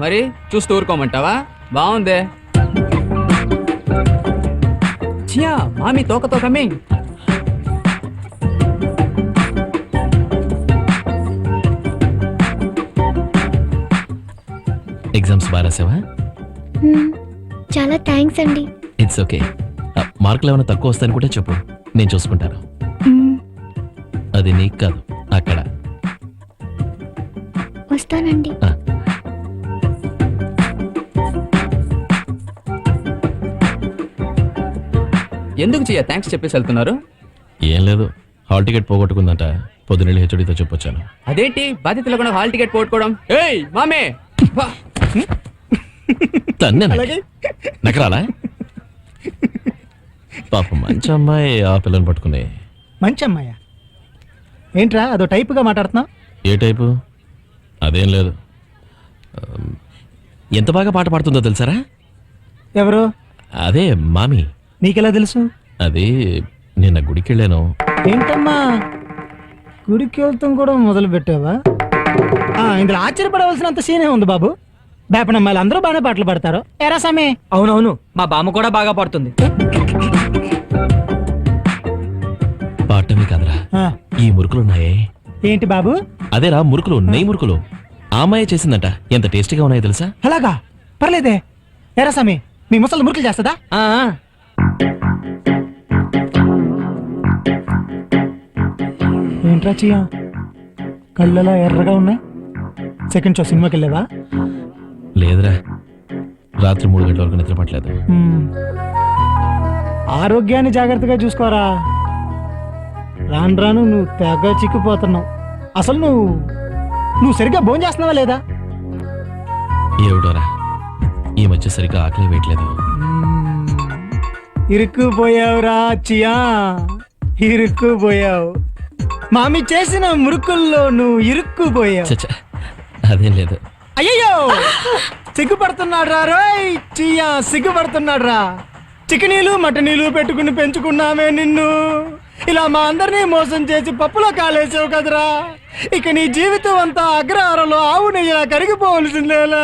మరి చూస్తూ ఊరుకోమంటావా? బాగుందే. చియా మామి తోకతో కమింగ్. ఎగ్జామ్స్ బాగా రాసావా? చాలా థ్యాంక్స్ అండి. It's okay. మార్కులు ఏమైనా తక్కువ వస్తాయని కూడా చెప్పు, నేను చూసుకుంటాను. అది నీకు కాదు, అక్కడ. వస్తానండి. ఎందుకు చియా థ్యాంక్స్ చెప్పేసి వెళ్తున్నారు? ఏం లేదు, హాల్ టికెట్ పోగొట్టుకుందంట, పొద్దున్నెళ్ళి హెచ్ఓడితో చెప్పొచ్చాను. అదేంటి బాధ్యత లేకుండా హాల్ టికెట్ పోగొట్టుకోవడం? ఏయ్ మామే నకరాలా? పాపం మంచి అమ్మాయి ఆ పిల్లని పట్టుకుని. మంచి అమ్మాయా? ఏంట్రా అదో టైపుగా మాట్లాడుతున్నావు? ఏ టైపు? అదేం లేదు. ఎంత బాగా పాట పాడుతుందో తెలుసారా? ఎవరు? అదే మామి. నీకెలా తెలుసు? అది నిన్న గుడికి వెళ్ళాను. ఏంటమ్మా గుడికి వెళ్తాం కూడా మొదలు పెట్టావా? ఇందులో ఆశ్చర్యపడవలసినంత సీనే ఉంది బాబు. బేపనమ్మాయిలు అందరూ బాగానే పాటలు పాడతారు. ఎరా సమే? అవునవును, మా బామ్మ కూడా బాగా పాడుతుంది. పాడటమే కదరా, ఈ మురుకులున్నాయే. ఏంటి బాబు? అదేరా మురుకులు, నెయ్యి మురుకులు. ఆ అమ్మాయి చేసిందంట. ఎంత టేస్టీగా ఉన్నాయో తెలుసా? అలాగా? పర్లేదే. ఎరా సమే, మీ ముసలి మురుకులు చేస్తుందా? ఏంట్రా చియా కళ్ళలా ఎర్రగా ఉన్నాయి? సెకండ్ షో సినిమాకి వెళ్ళావా? లేదురా, రాత్రి 3 గంటల వరకు నిద్ర పట్టలేదు. ఆరోగ్యాన్ని జాగ్రత్తగా చూసుకోరా. రాను రాను నువ్వు తెగ చిక్కిపోతున్నావు. అసలు నువ్వు సరిగ్గా భోజనం చేస్తున్నావా లేదా? ఏమిటోరా, ఈ మధ్య సరిగ్గా ఆకలి వేయట్లేదు. ఇరుక్కుపోయావురా చియా, ఇరుక్కుపోయావు. మామి చేసిన మురుకుల్లో నువ్వు ఇరుక్కుపోయావు. చచ్చ, అదేం లేదు. అయ్యో సిగ్గుపడుతున్నాడు రా రోయ్ చియా, సిగ్గుపడుతున్నాడు రా. చికెనీలు మటనీలు పెట్టుకుని పెంచుకున్నామే నిన్ను. ఇలా మా అందరినీ మోసం చేసి పప్పులో కాలేసావు కదరా. ఇక నీ జీవితం అంతా అగ్రహారంలో ఆవు నెయ్యిలా కరిగిపోవలసిందేలా.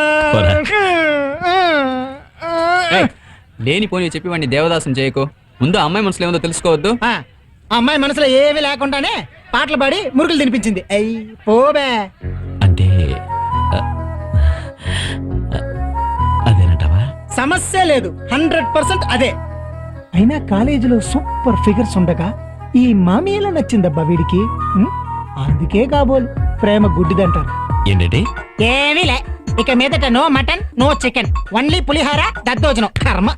లేని పోనీ చెప్పి వాడిని దేవదాసం చేయకు. ముందు అమ్మాయి మనసులో ఏముందో తెలుసుకోవద్దు. ఆ అమ్మాయి మనసులో ఏమీ లేకుండానే పాటలు పాడి మురుకులు తినిపించింది. అయ్యి పోబే. అంటే అదేనంటావా? సమస్య లేదు, 100% అదే. అయినా కాలేజీలో సూపర్ ఫిగర్స్ ఉండగా ఈ మామీలా నచ్చిందబ్బా వీడికి. అందుకే కాబోలు ప్రేమ గుడ్డిదంటారు. ఏంటంటే ఏమీ లే, ఇక మీదట no mutton no chicken, only పులిహార దద్దోజనం. కర్మ.